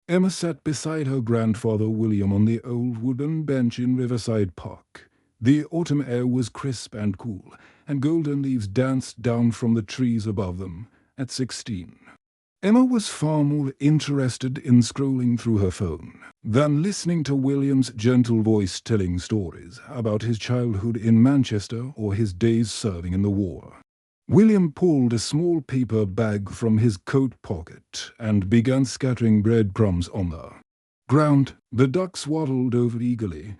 Emma sat beside her grandfather William on the old wooden bench in Riverside Park. The autumn air was crisp and cool, and golden leaves danced down from the trees above them. At 16, Emma was far more interested in scrolling through her phone than listening to William's gentle voice telling stories about his childhood in Manchester or his days serving in the war. William pulled a small paper bag from his coat pocket and began scattering breadcrumbs on the ground. The ducks waddled over eagerly,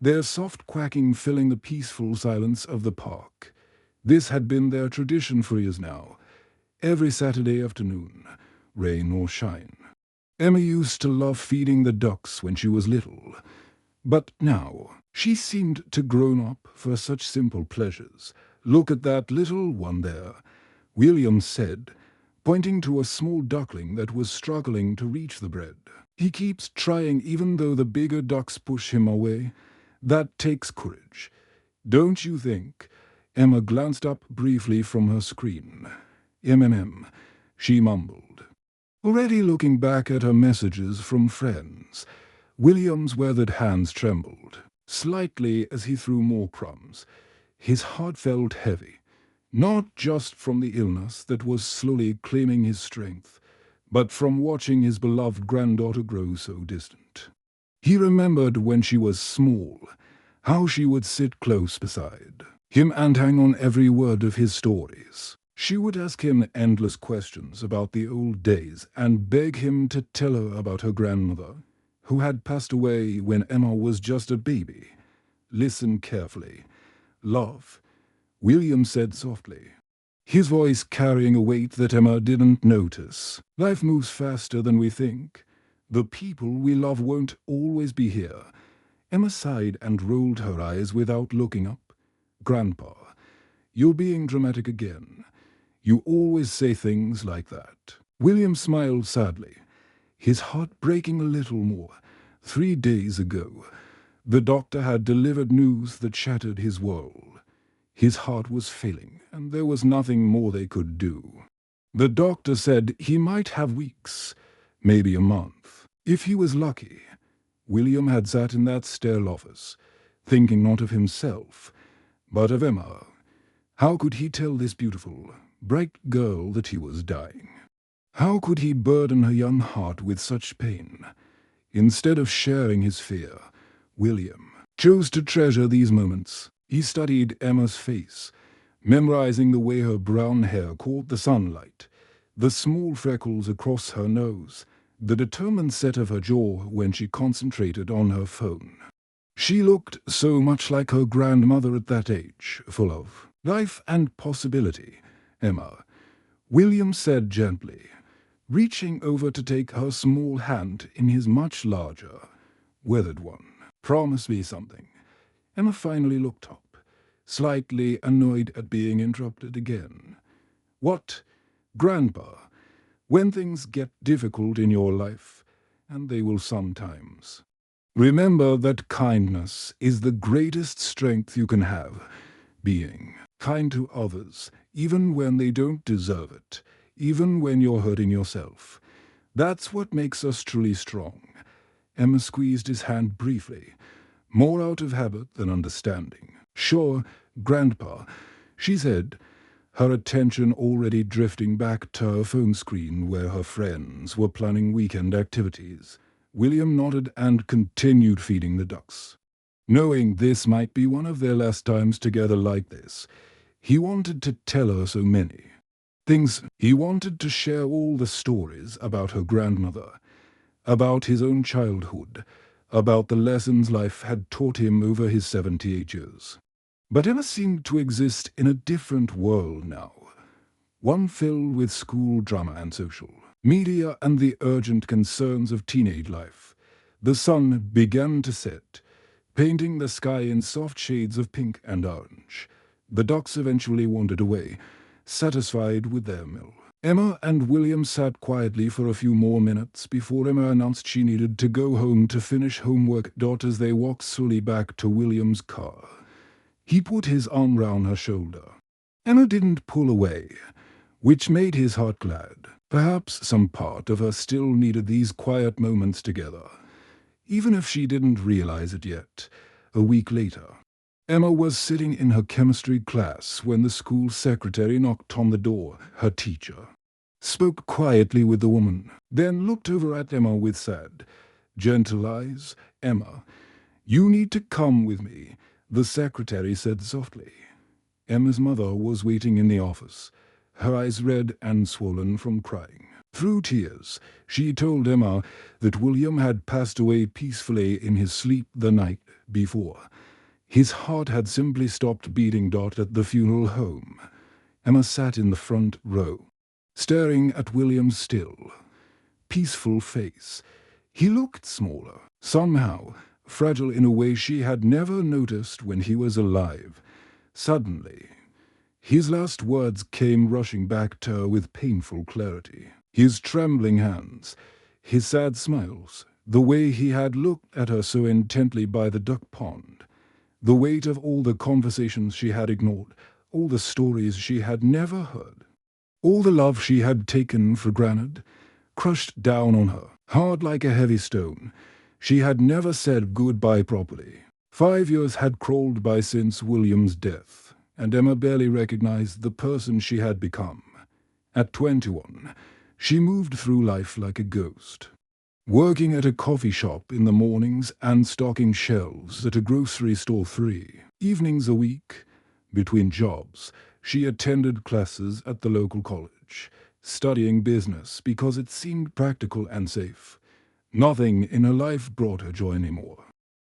their soft quacking filling the peaceful silence of the park. This had been their tradition for years now, every Saturday afternoon, rain or shine. Emma used to love feeding the ducks when she was little, but now she seemed to grown up for such simple pleasures. "Look at that little one there," William said, pointing to a small duckling that was struggling to reach the bread. "He keeps trying even though the bigger ducks push him away. That takes courage, don't you think?" Emma glanced up briefly from her screen. She mumbled, already looking back at her messages from friends. William's weathered hands trembled slightly as he threw more crumbs. His heart felt heavy, not just from the illness that was slowly claiming his strength, but from watching his beloved granddaughter grow so distant. He remembered when she was small, how she would sit close beside him and hang on every word of his stories. She would ask him endless questions about the old days and beg him to tell her about her grandmother, who had passed away when Emma was just a baby. "Listen carefully. Love," William said softly, his voice carrying a weight that Emma didn't notice. "Life moves faster than we think. The people we love won't always be here." Emma sighed and rolled her eyes without looking up. "Grandpa, you're being dramatic again. You always say things like that." William smiled sadly, his heart breaking a little more. 3 days ago, the doctor had delivered news that shattered his world. His heart was failing, and there was nothing more they could do. The doctor said he might have weeks, maybe a month, if he was lucky. William had sat in that sterile office, thinking not of himself, but of Emma. How could he tell this beautiful, bright girl that he was dying? How could he burden her young heart with such pain? Instead of sharing his fear, William chose to treasure these moments. He studied Emma's face, memorizing the way her brown hair caught the sunlight, the small freckles across her nose, the determined set of her jaw when she concentrated on her phone. She looked so much like her grandmother at that age, full of life and possibility. "Emma," William said gently, reaching over to take her small hand in his much larger, weathered one. "Promise me something." Emma finally looked up, slightly annoyed at being interrupted again. "What?" "Grandpa, when things get difficult in your life, and they will sometimes, remember that kindness is the greatest strength you can have. Being kind to others, even when they don't deserve it, even when you're hurting yourself. That's what makes us truly strong." Emma squeezed his hand briefly, more out of habit than understanding. "Sure, Grandpa," she said, her attention already drifting back to her phone screen where her friends were planning weekend activities. William nodded and continued feeding the ducks. Knowing this might be one of their last times together like this, he wanted to tell her so many things. He wanted to share all the stories about her grandmother, about his own childhood, about the lessons life had taught him over his 78 years. But Emma seemed to exist in a different world now, one filled with school drama and social media and the urgent concerns of teenage life. The sun began to set, painting the sky in soft shades of pink and orange. The ducks eventually wandered away, satisfied with their meal. Emma and William sat quietly for a few more minutes before Emma announced she needed to go home to finish homework. As they walked slowly back to William's car, he put his arm round her shoulder. Emma didn't pull away, which made his heart glad. Perhaps some part of her still needed these quiet moments together, even if she didn't realize it yet. A week later, Emma was sitting in her chemistry class when the school secretary knocked on the door. Her teacher spoke quietly with the woman, then looked over at Emma with sad, gentle eyes. "Emma, you need to come with me," the secretary said softly. Emma's mother was waiting in the office, her eyes red and swollen from crying. Through tears, she told Emma that William had passed away peacefully in his sleep the night before. His heart had simply stopped beating. At the funeral home, Emma sat in the front row, staring at William's still, peaceful face. He looked smaller, somehow fragile in a way she had never noticed when he was alive. Suddenly, his last words came rushing back to her with painful clarity. His trembling hands, his sad smiles, the way he had looked at her so intently by the duck pond, the weight of all the conversations she had ignored, all the stories she had never heard, all the love she had taken for granted, crushed down on her, hard like a heavy stone. She had never said goodbye properly. 5 years had crawled by since William's death, and Emma barely recognized the person she had become. At 21, she moved through life like a ghost, working at a coffee shop in the mornings and stocking shelves at a grocery store 3 evenings a week. Between jobs, she attended classes at the local college, studying business because it seemed practical and safe. Nothing in her life brought her joy anymore.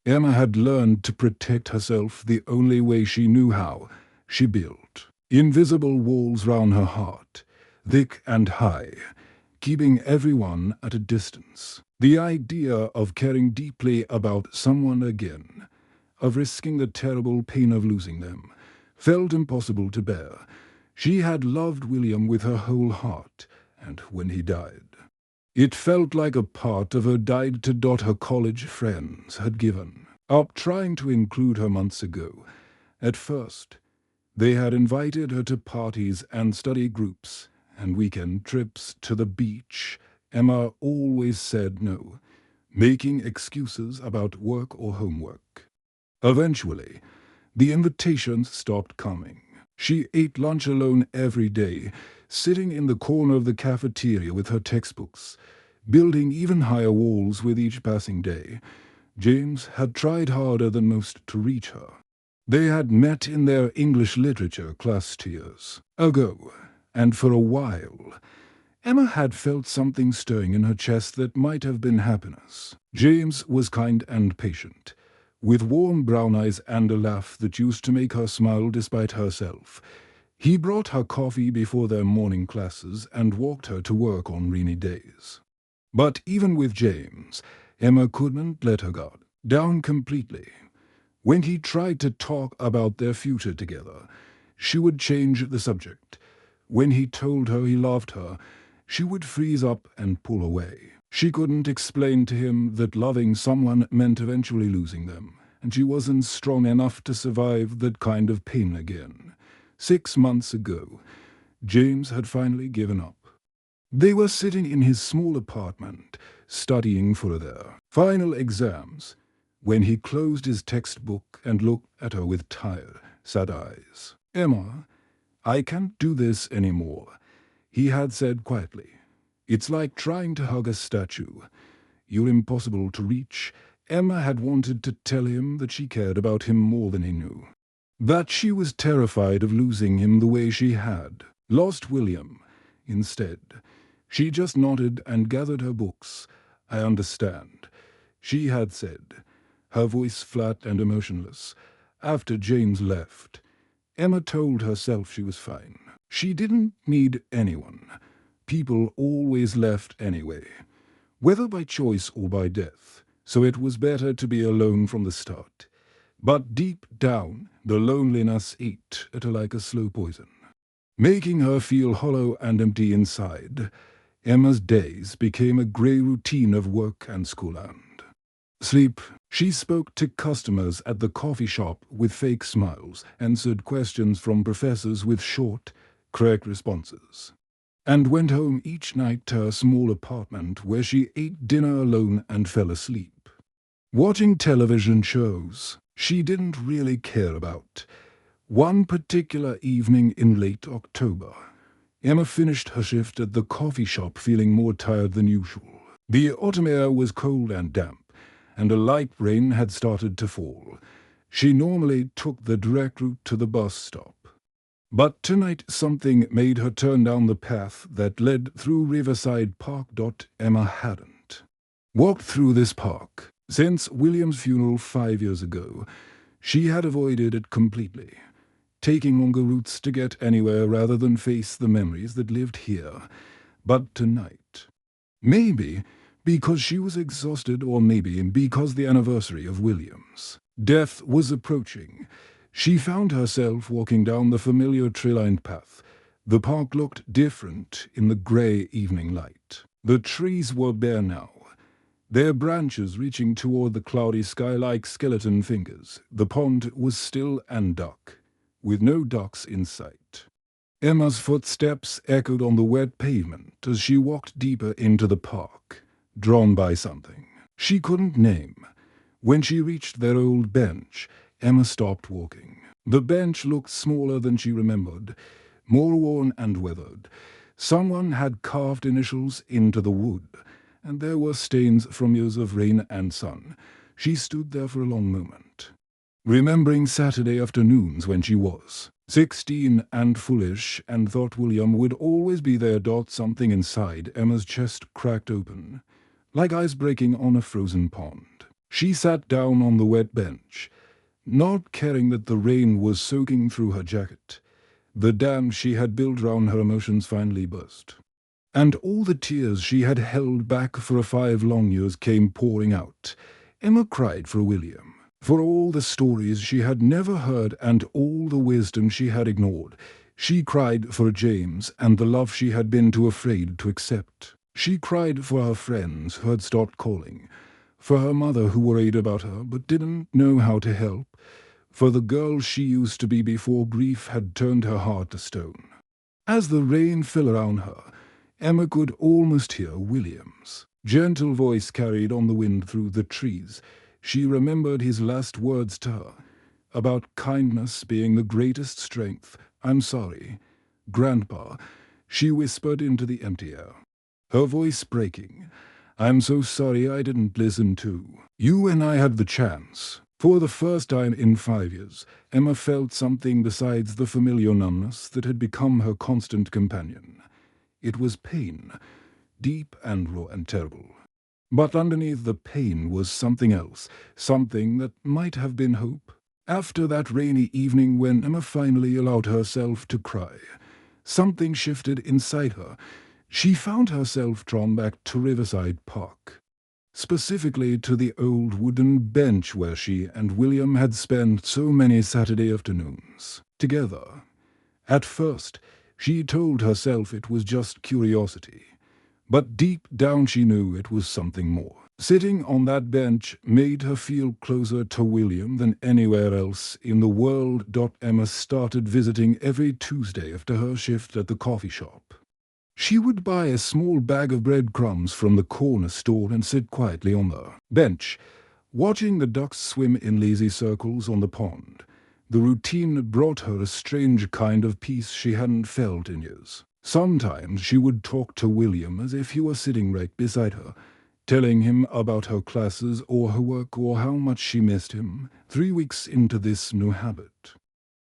Emma had learned to protect herself the only way she knew how. She built invisible walls round her heart, thick and high, keeping everyone at a distance. The idea of caring deeply about someone again, of risking the terrible pain of losing them, felt impossible to bear. She had loved William with her whole heart, and when he died, it felt like a part of her died to. Her college friends had given up trying to include her months ago. At first, they had invited her to parties and study groups and weekend trips to the beach. Emma always said no, making excuses about work or homework. Eventually, the invitations stopped coming. She ate lunch alone every day, sitting in the corner of the cafeteria with her textbooks, building even higher walls with each passing day. James had tried harder than most to reach her. They had met in their English literature class 2 years ago, and for a while, Emma had felt something stirring in her chest that might have been happiness. James was kind and patient, with warm brown eyes and a laugh that used to make her smile despite herself. He brought her coffee before their morning classes and walked her to work on rainy days. But even with James, Emma couldn't let her guard down completely. When he tried to talk about their future together, she would change the subject. When he told her he loved her, she would freeze up and pull away. She couldn't explain to him that loving someone meant eventually losing them, and she wasn't strong enough to survive that kind of pain again. 6 months ago, James had finally given up. They were sitting in his small apartment, studying for their final exams, when he closed his textbook and looked at her with tired, sad eyes. "Emma, I can't do this anymore," he had said quietly. "It's like trying to hug a statue. You're impossible to reach." Emma had wanted to tell him that she cared about him more than he knew, that she was terrified of losing him the way she had lost William. Instead, she just nodded and gathered her books. "I understand," she had said, her voice flat and emotionless. After James left, Emma told herself she was fine. She didn't need anyone. People always left anyway, whether by choice or by death, so it was better to be alone from the start. But deep down, the loneliness ate at her like a slow poison, making her feel hollow and empty inside. Emma's days became a grey routine of work and school and sleep. She spoke to customers at the coffee shop with fake smiles, answered questions from professors with short, correct responses, and went home each night to her small apartment where she ate dinner alone and fell asleep. Watching television shows she didn't really care about. One particular evening in late October, Emma finished her shift at the coffee shop feeling more tired than usual. The autumn air was cold and damp, and a light rain had started to fall. She normally took the direct route to the bus stop. But tonight something made her turn down the path that led through Riverside Park. Emma hadn't walked through this park since William's funeral 5 years ago. She had avoided it completely, taking longer routes to get anywhere rather than face the memories that lived here. But tonight, maybe because she was exhausted, or maybe because the anniversary of William's death was approaching, she found herself walking down the familiar tree-lined path. The park looked different in the grey evening light. The trees were bare now, their branches reaching toward the cloudy sky like skeleton fingers. The pond was still and dark, with no ducks in sight. Emma's footsteps echoed on the wet pavement as she walked deeper into the park, drawn by something she couldn't name. When she reached their old bench, Emma stopped walking. The bench looked smaller than she remembered, more worn and weathered. Someone had carved initials into the wood, and there were stains from years of rain and sun. She stood there for a long moment, remembering Saturday afternoons when she was 16 and foolish and thought William would always be there. Something inside Emma's chest cracked open, like ice breaking on a frozen pond. She sat down on the wet bench, not caring that the rain was soaking through her jacket. The dam she had built round her emotions finally burst, and all the tears she had held back for 5 long years came pouring out. Emma cried for William, for all the stories she had never heard and all the wisdom she had ignored. She cried for James and the love she had been too afraid to accept. She cried for her friends who had stopped calling, for her mother who worried about her but didn't know how to help, for the girl she used to be before grief had turned her heart to stone. As the rain fell around her, Emma could almost hear William's gentle voice carried on the wind through the trees. She remembered his last words to her, about kindness being the greatest strength. "I'm sorry, Grandpa," she whispered into the empty air, her voice breaking. "I'm so sorry I didn't listen to you when I had the chance." For the first time in 5 years, Emma felt something besides the familiar numbness that had become her constant companion. It was pain, deep and raw and terrible. But underneath the pain was something else, something that might have been hope. After that rainy evening when Emma finally allowed herself to cry, something shifted inside her. She found herself drawn back to Riverside Park, specifically to the old wooden bench where she and William had spent so many Saturday afternoons together. At first, she told herself it was just curiosity, but deep down she knew it was something more. Sitting on that bench made her feel closer to William than anywhere else in the world. Emma started visiting every Tuesday after her shift at the coffee shop. She would buy a small bag of breadcrumbs from the corner store and sit quietly on the bench, watching the ducks swim in lazy circles on the pond. The routine brought her a strange kind of peace she hadn't felt in years. Sometimes she would talk to William as if he were sitting right beside her, telling him about her classes or her work or how much she missed him. 3 weeks into this new habit,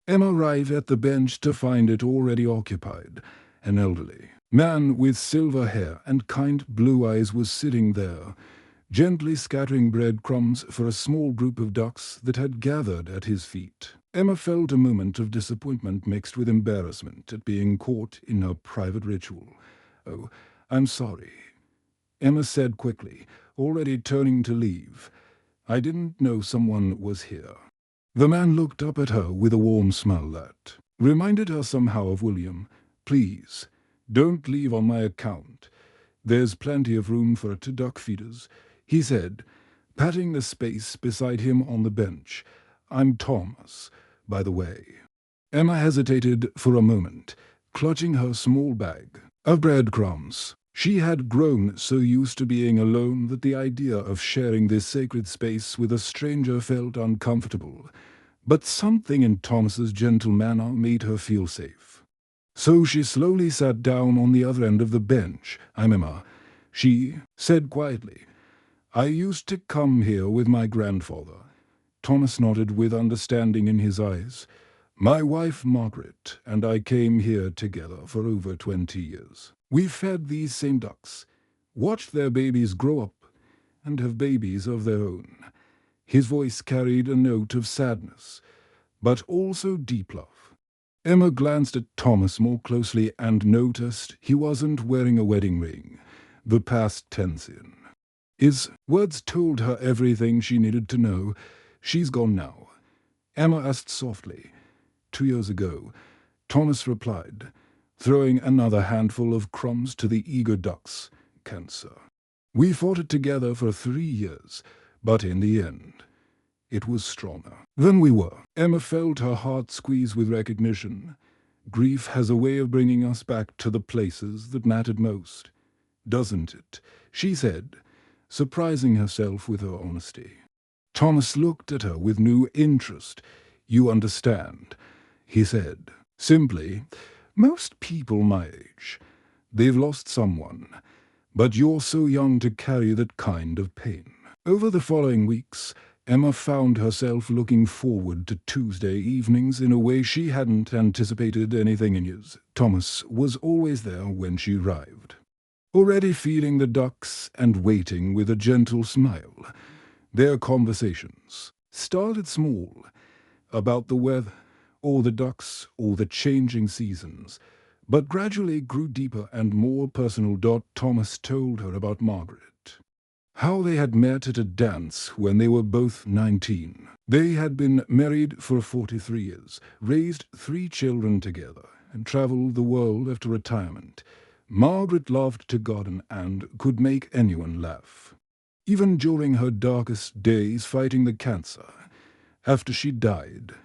Emma arrived at the bench to find it already occupied. An elderly man with silver hair and kind blue eyes was sitting there, gently scattering breadcrumbs for a small group of ducks that had gathered at his feet. Emma felt a moment of disappointment mixed with embarrassment at being caught in her private ritual. "Oh, I'm sorry," Emma said quickly, already turning to leave. "I didn't know someone was here." The man looked up at her with a warm smile that reminded her somehow of William. "Please, don't leave on my account. There's plenty of room for 2 duck feeders," he said, patting the space beside him on the bench. "I'm Thomas, by the way." Emma hesitated for a moment, clutching her small bag. of breadcrumbs. She had grown so used to being alone that the idea of sharing this sacred space with a stranger felt uncomfortable, but something in Thomas's gentle manner made her feel safe. So she slowly sat down on the other end of the bench. "I'm Emma," she said quietly. "I used to come here with my grandfather." Thomas nodded with understanding in his eyes. "My wife Margaret and I came here together for over 20 years. We fed these same ducks, watched their babies grow up, and have babies of their own." His voice carried a note of sadness, but also deep love. Emma glanced at Thomas more closely and noticed he wasn't wearing a wedding ring, the past tense in. His words told her everything she needed to know. "She's gone now?" Emma asked softly. "2 years ago," Thomas replied, throwing another handful of crumbs to the eager ducks. "Cancer. We fought it together for 3 years, but in the end, it was stronger than we were." Emma felt her heart squeeze with recognition. Grief has a way of bringing us back to the places that mattered most, doesn't it? She said, surprising herself with her honesty. Thomas looked at her with new interest. "You understand," he said, simply. "Most people my age, they've lost someone, but you're so young to carry that kind of pain." Over the following weeks, Emma found herself looking forward to Tuesday evenings in a way she hadn't anticipated anything in years. Thomas was always there when she arrived, already feeding the ducks and waiting with a gentle smile. Their conversations started small, about the weather, or the ducks, or the changing seasons, but gradually grew deeper and more personal. Thomas told her about Margaret, how they had met at a dance when they were both 19. They had been married for 43 years, raised 3 children together, and traveled the world after retirement. Margaret loved to garden and could make anyone laugh, even during her darkest days fighting the cancer. After she died,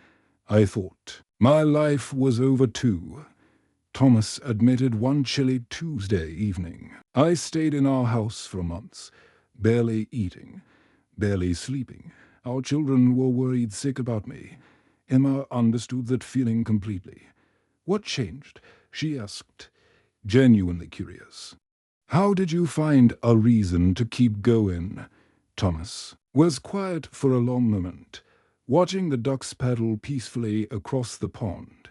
I thought my life was over too, Thomas admitted one chilly Tuesday evening. I stayed in our house for months, barely eating, barely sleeping. Our children were worried sick about me. Emma understood that feeling completely. "What changed?" she asked, genuinely curious. "How did you find a reason to keep going?" Thomas was quiet for a long moment, watching the ducks paddle peacefully across the pond.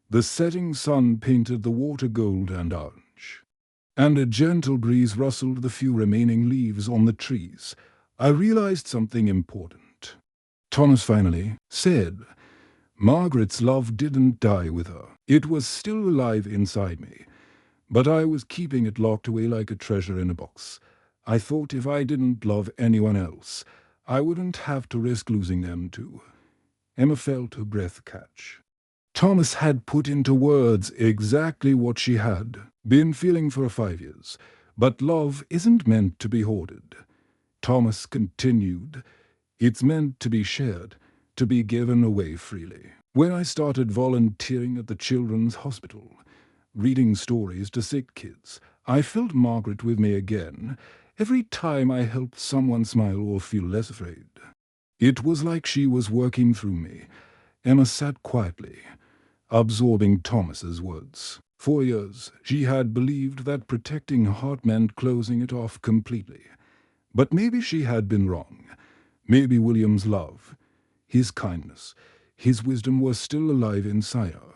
The setting sun painted the water gold and orange, and a gentle breeze rustled the few remaining leaves on the trees. "I realized something important," Thomas finally said. "Margaret's love didn't die with her. It was still alive inside me, but I was keeping it locked away like a treasure in a box. I thought if I didn't love anyone else, I wouldn't have to risk losing them too." Emma felt her breath catch. Thomas had put into words exactly what she had been feeling for 5 years. "But love isn't meant to be hoarded," Thomas continued. "It's meant to be shared, to be given away freely." When I started volunteering at the children's hospital, reading stories to sick kids, I felt Margaret with me again. Every time I helped someone smile or feel less afraid, it was like she was working through me. Emma sat quietly, absorbing Thomas's words. 4 years, she had believed that protecting her heart meant closing it off completely. But maybe she had been wrong. Maybe William's love, his kindness, his wisdom was still alive inside her,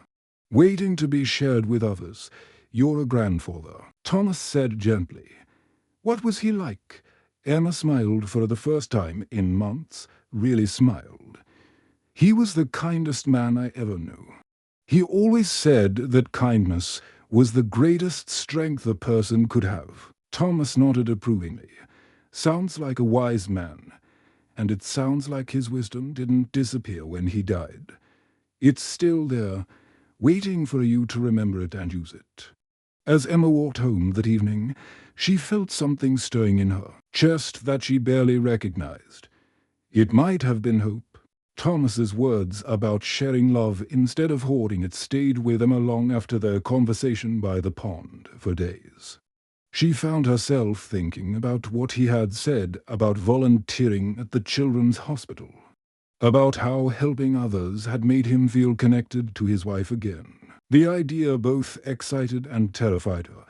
waiting to be shared with others. "You're a grandfather," Thomas said gently. "What was he like?" Emma smiled for the first time in months, really smiled. "He was the kindest man I ever knew. He always said that kindness was the greatest strength a person could have." Thomas nodded approvingly. "Sounds like a wise man, and it sounds like his wisdom didn't disappear when he died. It's still there, waiting for you to remember it and use it." As Emma walked home that evening, she felt something stirring in her chest that she barely recognized. It might have been hope, Thomas's words about sharing love instead of hoarding it stayed with Emma long after their conversation by the pond for days. She found herself thinking about what he had said about volunteering at the children's hospital, about how helping others had made him feel connected to his wife again. The idea both excited and terrified her.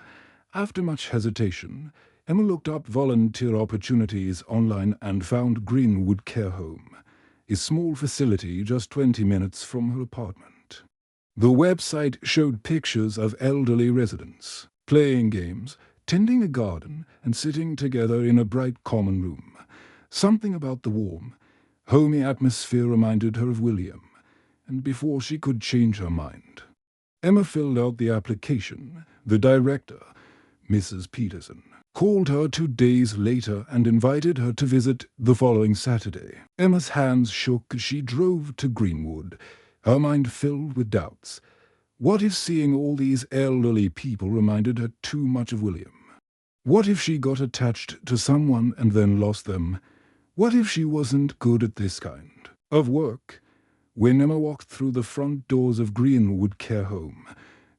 After much hesitation, Emma looked up volunteer opportunities online and found Greenwood Care Home, a small facility just 20 minutes from her apartment. The website showed pictures of elderly residents, playing games, tending a garden, and sitting together in a bright common room. Something about the warm, homey atmosphere reminded her of William, and before she could change her mind, Emma filled out the application. The director, Mrs. Peterson, called her 2 days later and invited her to visit the following Saturday. Emma's hands shook as she drove to Greenwood, her mind filled with doubts. What if seeing all these elderly people reminded her too much of William? What if she got attached to someone and then lost them? What if she wasn't good at this kind of work? When Emma walked through the front doors of Greenwood Care Home,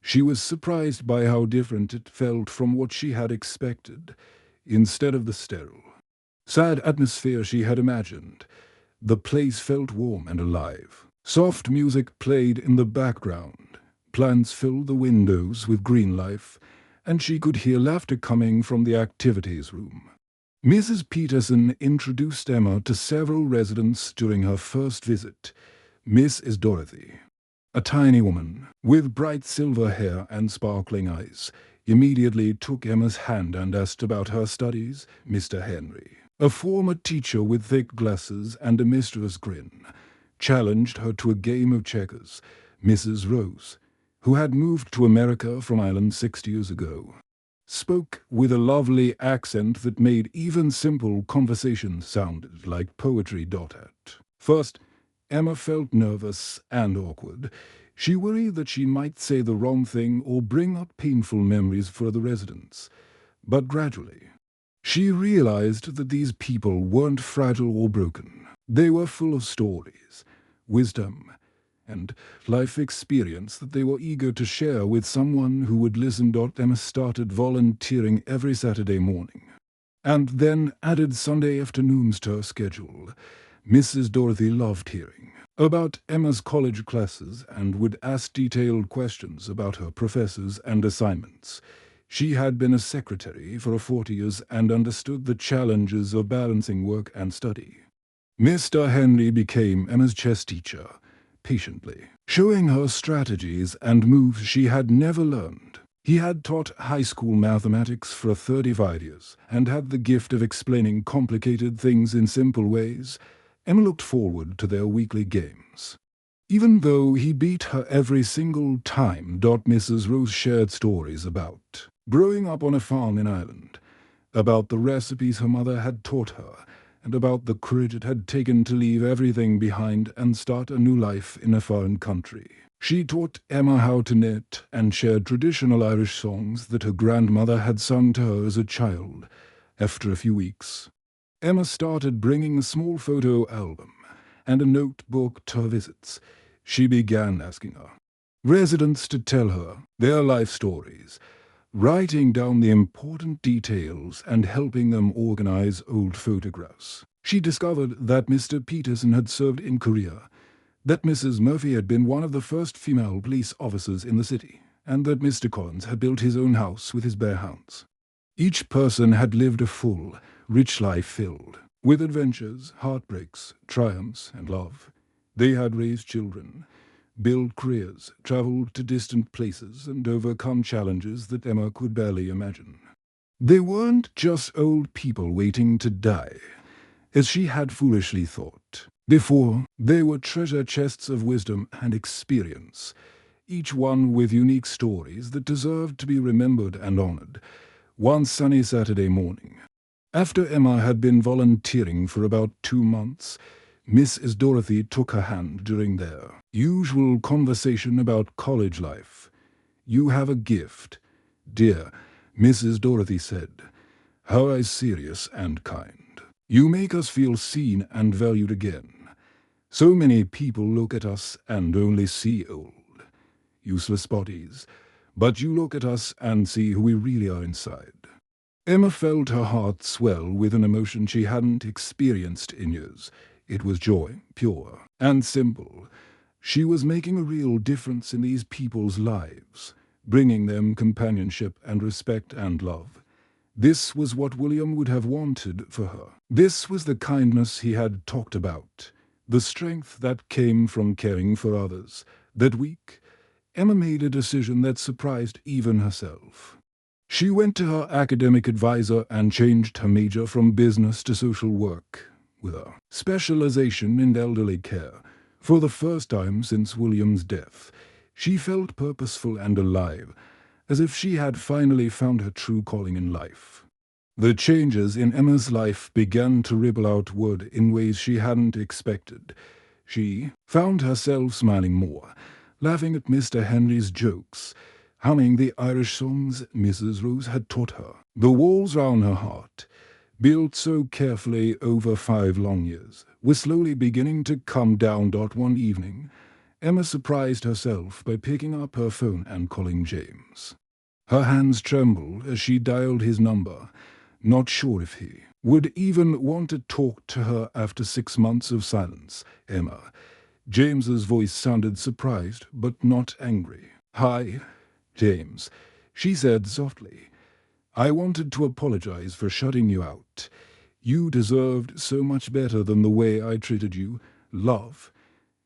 she was surprised by how different it felt from what she had expected. Instead of the sterile, sad atmosphere she had imagined, the place felt warm and alive. Soft music played in the background, plants filled the windows with green life, and she could hear laughter coming from the activities room. Mrs. Peterson introduced Emma to several residents during her first visit. Mrs. Dorothy, a tiny woman with bright silver hair and sparkling eyes, immediately took Emma's hand and asked about her studies. Mr. Henry, a former teacher with thick glasses and a mischievous grin, challenged her to a game of checkers. Mrs. Rose, who had moved to America from Ireland 6 years ago, spoke with a lovely accent that made even simple conversation sound like poetry. At first, Emma felt nervous and awkward. She worried that she might say the wrong thing or bring up painful memories for the residents. But gradually, she realized that these people weren't fragile or broken. They were full of stories, wisdom, and life experience that they were eager to share with someone who would listen. Emma started volunteering every Saturday morning, and then added Sunday afternoons to her schedule. Mrs. Dorothy loved hearing about Emma's college classes and would ask detailed questions about her professors and assignments. She had been a secretary for 40 years and understood the challenges of balancing work and study. Mr. Henry became Emma's chess teacher, patiently, showing her strategies and moves she had never learned. He had taught high school mathematics for 35 years and had the gift of explaining complicated things in simple ways. Emma looked forward to their weekly games. Even though he beat her every single time, Mrs. Rose shared stories about growing up on a farm in Ireland, about the recipes her mother had taught her, and about the courage it had taken to leave everything behind and start a new life in a foreign country. She taught Emma how to knit and shared traditional Irish songs that her grandmother had sung to her as a child. After a few weeks, Emma started bringing a small photo album and a notebook to her visits. She began asking her residents to tell her their life stories, writing down the important details and helping them organize old photographs. She discovered that Mr. Peterson had served in Korea, that Mrs. Murphy had been one of the first female police officers in the city, and that Mr. Collins had built his own house with his bear hounds. Each person had lived a full, rich life filled with adventures, heartbreaks, triumphs, and love. They had raised children, built careers, traveled to distant places, and overcome challenges that Emma could barely imagine. They weren't just old people waiting to die, as she had foolishly thought. Before, they were treasure chests of wisdom and experience, each one with unique stories that deserved to be remembered and honored. One sunny Saturday morning, after Emma had been volunteering for about 2 months, Mrs. Dorothy took her hand during their usual conversation about college life. "You have a gift, dear," Mrs. Dorothy said, her eyes serious and kind. "You make us feel seen and valued again. So many people look at us and only see old, useless bodies, but you look at us and see who we really are inside. Emma felt her heart swell with an emotion she hadn't experienced in years. It was joy, pure and simple. She was making a real difference in these people's lives, bringing them companionship and respect and love. This was what William would have wanted for her. This was the kindness he had talked about, the strength that came from caring for others. That week, Emma made a decision that surprised even herself. She went to her academic advisor and changed her major from business to social work, with a specialization in elderly care. For the first time since William's death, she felt purposeful and alive, as if she had finally found her true calling in life. The changes in Emma's life began to ripple outward in ways she hadn't expected. She found herself smiling more, laughing at Mr. Henry's jokes, humming the Irish songs Mrs. Rose had taught her. The walls round her heart, built so carefully over 5 long years, were slowly beginning to come down. One evening, Emma surprised herself by picking up her phone and calling James. Her hands trembled as she dialed his number, not sure if he would even want to talk to her after 6 months of silence. Emma. James's voice sounded surprised, but not angry. "Hi, James," she said softly. "I wanted to apologize for shutting you out. You deserved so much better than the way I treated you. Love."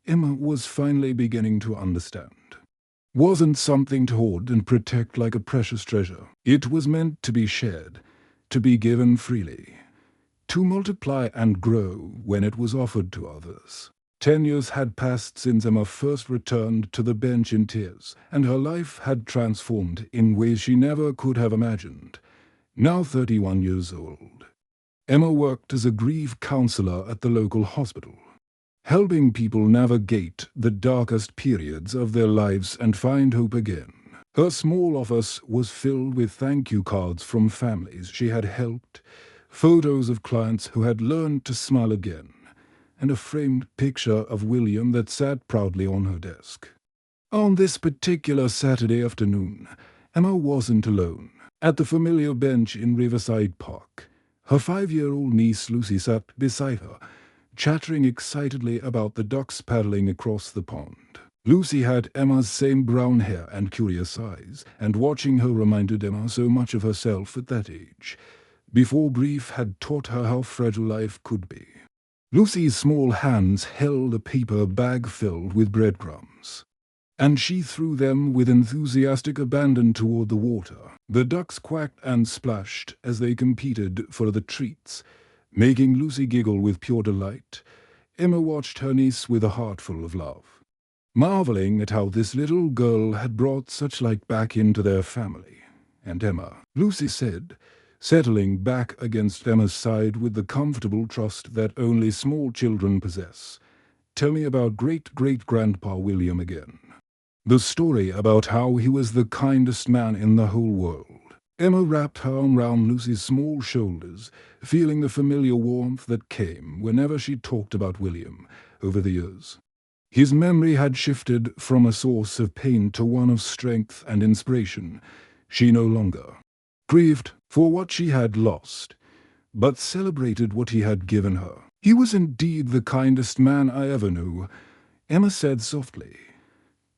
Emma was finally beginning to understand. Wasn't something to hoard and protect like a precious treasure. It was meant to be shared, to be given freely, to multiply and grow when it was offered to others. 10 years had passed since Emma first returned to the bench in tears, and her life had transformed in ways she never could have imagined. Now 31 years old, Emma worked as a grief counselor at the local hospital, helping people navigate the darkest periods of their lives and find hope again. Her small office was filled with thank you cards from families she had helped, photos of clients who had learned to smile again, and a framed picture of William that sat proudly on her desk. On this particular Saturday afternoon, Emma wasn't alone. At the familiar bench in Riverside Park, her 5-year-old niece Lucy sat beside her, chattering excitedly about the ducks paddling across the pond. Lucy had Emma's same brown hair and curious eyes, and watching her reminded Emma so much of herself at that age, before grief had taught her how fragile life could be. Lucy's small hands held a paper bag filled with breadcrumbs, and she threw them with enthusiastic abandon toward the water. The ducks quacked and splashed as they competed for the treats, making Lucy giggle with pure delight. Emma watched her niece with a heart full of love, marveling at how this little girl had brought such light back into their family. "And Emma," Lucy said, settling back against Emma's side with the comfortable trust that only small children possess, "tell me about great-great-grandpa William again. The story about how he was the kindest man in the whole world." Emma wrapped her arm round Lucy's small shoulders, feeling the familiar warmth that came whenever she talked about William over the years. His memory had shifted from a source of pain to one of strength and inspiration. She no longer grieved for what she had lost, but celebrated what he had given her. "He was indeed the kindest man I ever knew," Emma said softly,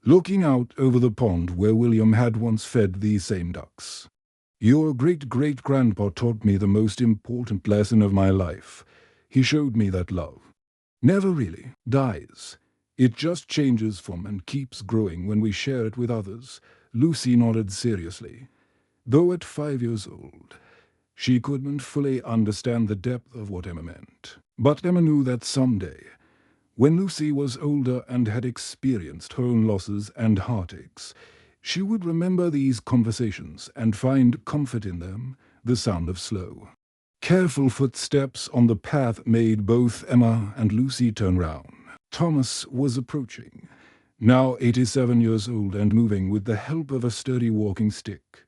looking out over the pond where William had once fed these same ducks. "Your great-great-grandpa taught me the most important lesson of my life. He showed me that love never really dies. It just changes form and keeps growing when we share it with others." Lucy nodded seriously, though at 5 years old, she couldn't fully understand the depth of what Emma meant. But Emma knew that someday, when Lucy was older and had experienced her own losses and heartaches, she would remember these conversations and find comfort in them. The sound of slow, careful footsteps on the path made both Emma and Lucy turn round. Thomas was approaching, now 87 years old and moving with the help of a sturdy walking stick.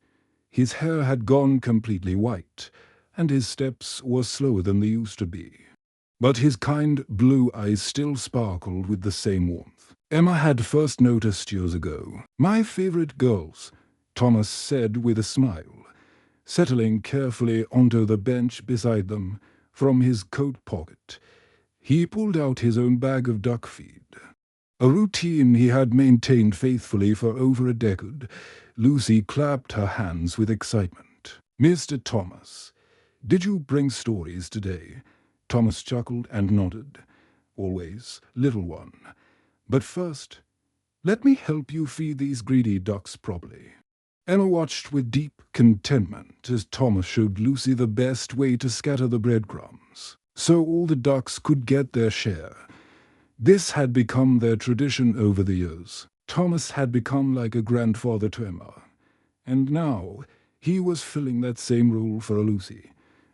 His hair had gone completely white, and his steps were slower than they used to be. but his kind blue eyes still sparkled with the same warmth. Emma had first noticed years ago. "My favorite girls," Thomas said with a smile, settling carefully onto the bench beside them. From his coat pocket, he pulled out his own bag of duck feed. A routine he had maintained faithfully for over a decade. Lucy clapped her hands with excitement. "Mr. Thomas, did you bring stories today?" Thomas chuckled and nodded. "Always, little one. But first, let me help you feed these greedy ducks properly." Emma watched with deep contentment as Thomas showed Lucy the best way to scatter the breadcrumbs, so all the ducks could get their share. This had become their tradition over the years. Thomas had become like a grandfather to Emma, and now he was filling that same role for Lucy.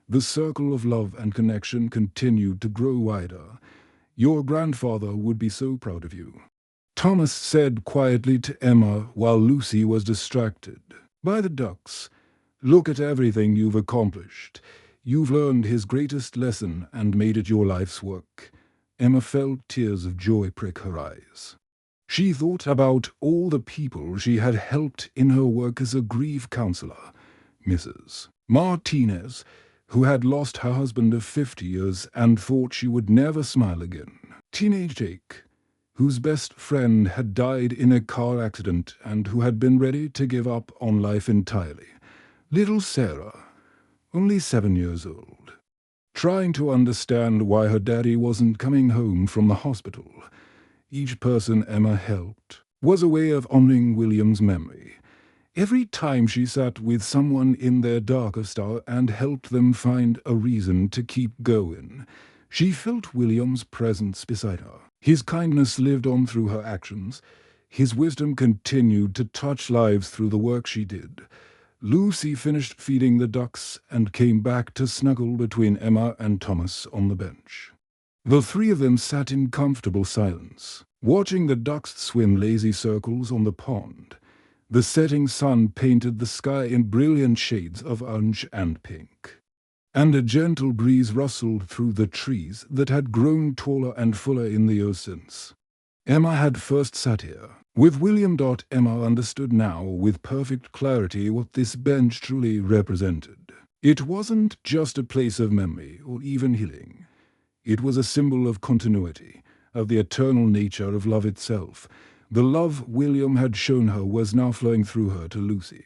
The circle of love and connection continued to grow wider. "Your grandfather would be so proud of you," Thomas said quietly to Emma while Lucy was distracted by the ducks. "Look at everything you've accomplished. You've learned his greatest lesson and made it your life's work." Emma felt tears of joy prick her eyes. She thought about all the people she had helped in her work as a grief counselor. Mrs. Martinez, who had lost her husband of 50 years and thought she would never smile again. Teenage Jake, whose best friend had died in a car accident and who had been ready to give up on life entirely. Little Sarah, only 7 years old, trying to understand why her daddy wasn't coming home from the hospital. Each person Emma helped was a way of honoring William's memory. Every time she sat with someone in their darkest hour and helped them find a reason to keep going, she felt William's presence beside her. His kindness lived on through her actions. His wisdom continued to touch lives through the work she did. Lucy finished feeding the ducks and came back to snuggle between Emma and Thomas on the bench. The three of them sat in comfortable silence, watching the ducks swim lazy circles on the pond. The setting sun painted the sky in brilliant shades of orange and pink, and a gentle breeze rustled through the trees that had grown taller and fuller in the years since Emma had first sat here. With William. Emma understood now with perfect clarity what this bench truly represented. It wasn't just a place of memory or even healing. It was a symbol of continuity, of the eternal nature of love itself. The love William had shown her was now flowing through her to Lucy,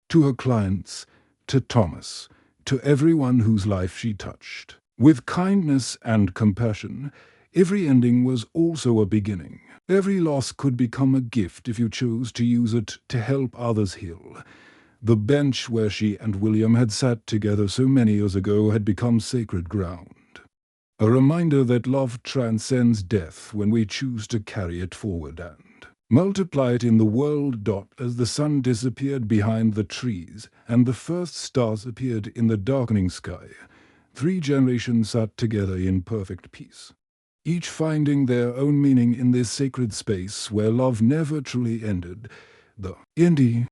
to her clients, to Thomas, to everyone whose life she touched. With kindness and compassion, every ending was also a beginning. Every loss could become a gift if you chose to use it to help others heal. The bench where she and William had sat together so many years ago had become sacred ground. A reminder that love transcends death when we choose to carry it forward and multiply it in the world. As the sun disappeared behind the trees and the first stars appeared in the darkening sky, 3 generations sat together in perfect peace, each finding their own meaning in this sacred space where love never truly ended. The Indie